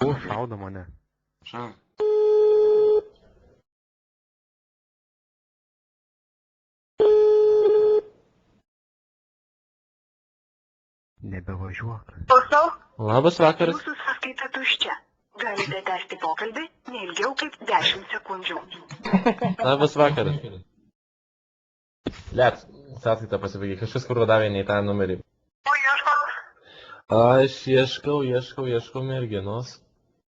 O, šaudo mane. Šau. Nebevažiuok. Klausau, Labas vakaras. jūsų sąskaita tuščia. Galite tęsti pokalbį neilgiau kaip 10 sekundžių. Labas vakaras. Liet, sąskaitą pasibaigė. Kažkas kur davė ne į tą numerį. O ieškot? Aš ieškau merginos.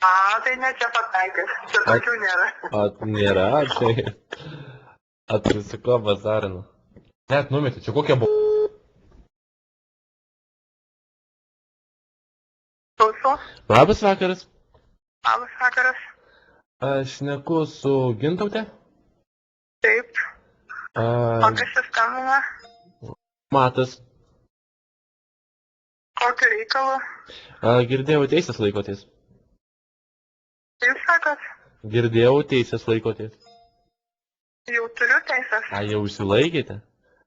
Tai ne čia pataikęs. Čia tokių nėra. Nėra, tai atrisiko bazarinu. Net numetė, čia kokia buvo. Klausau, Labas vakaras. labas vakaras. Aš šneku su Gintaute. Taip, o kas čia skambina? Matas. Kokiu reikalu? Girdėjau teisės laikotės. Jūs sakot, Girdėjau teisės laikotės. jau turiu teisės. Jau išsilaikėte?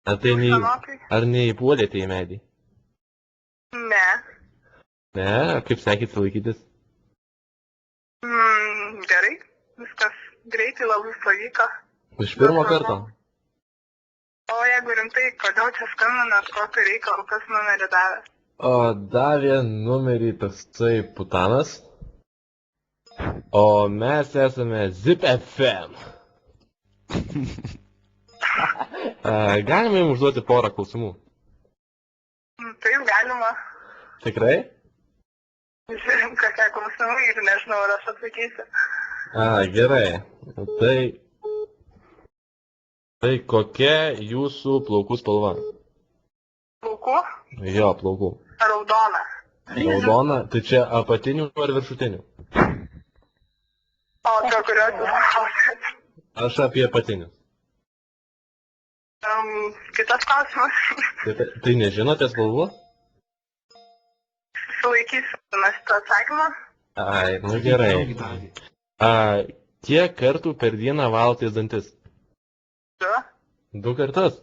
Senokai? Ar neįpuolėte į medį? Ne. Ne, kaip sekėsi laikytis? Gerai, viskas greitai labai pavyko. Iš pirmo karto. O jeigu rimtai, kodėl čia skambinat, kokiu reikalu, kas numerį davė? O davė numerį toksai putanas. O mes esame Zip FM. Galime jums užduoti porą klausimų. Taip galima. Tikrai? Žiūrim, kokie klausimai ir nežinau, ar aš atsakysiu. Gerai. Tai kokia jūsų plaukų spalva? Plaukų? Jo, plaukų. Raudona. Raudona, tai čia apatinių ar viršutinių? O apie kurios jūs klausėt? Aš apie apatinius. Kitas klausimas. Tai nežinote spalvų? Sulaikysiu nuo šito atsakymą. Nu gerai. Kiek kartų per dieną valotės dantis? 2. 2 kartus?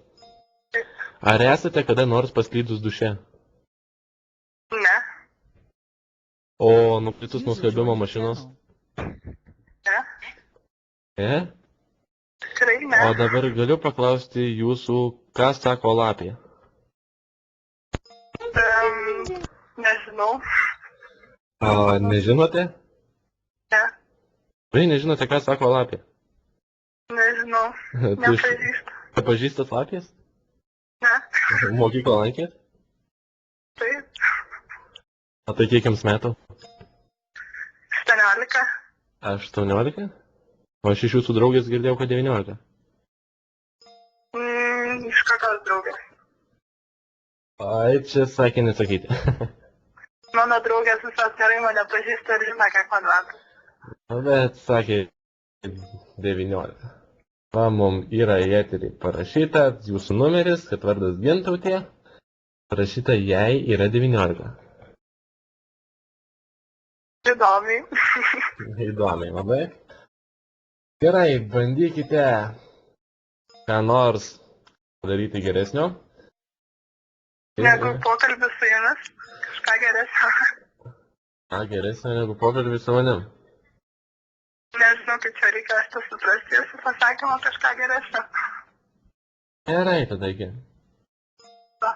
Ar esate kada nors pasklydus duše? Ne. O nukritus nuo skalbimo mašinos? Ne. Ne? Tikrai ne. O dabar galiu paklausti jūsų, ką sako lapė? Nežinau. Nežinote? Ne. Vai, nežinote, ką sako lapė? Nežinau. Nepažįstu. Pažįstat lapės? Ne. Mokyklą lankėt? Taip. O tai kiek jums metų? 18. 18? O aš iš jūsų draugės girdėjau, kad 19. Iš kokios draugės? Čia sakė nesakyti. Mano draugės visos gerai mane pažįsta ir žino, kiek man metų. Bet sakė 19. Mum yra į eterį parašyta jūsų numeris, kad vardas Gintautė. Parašyta jai yra 19. Įdomiai. Įdomiai labai. Gerai, bandykite ką nors padaryti geresnio. Negu pokalbis su jumis. Kažką geresnio. Ką geresnio negu pokalbis su manim? Nežinau, kaip čia reikia aš tą suprasti. Jūsų pasakymą kažką geresnio. Gerai, tada iki. Va.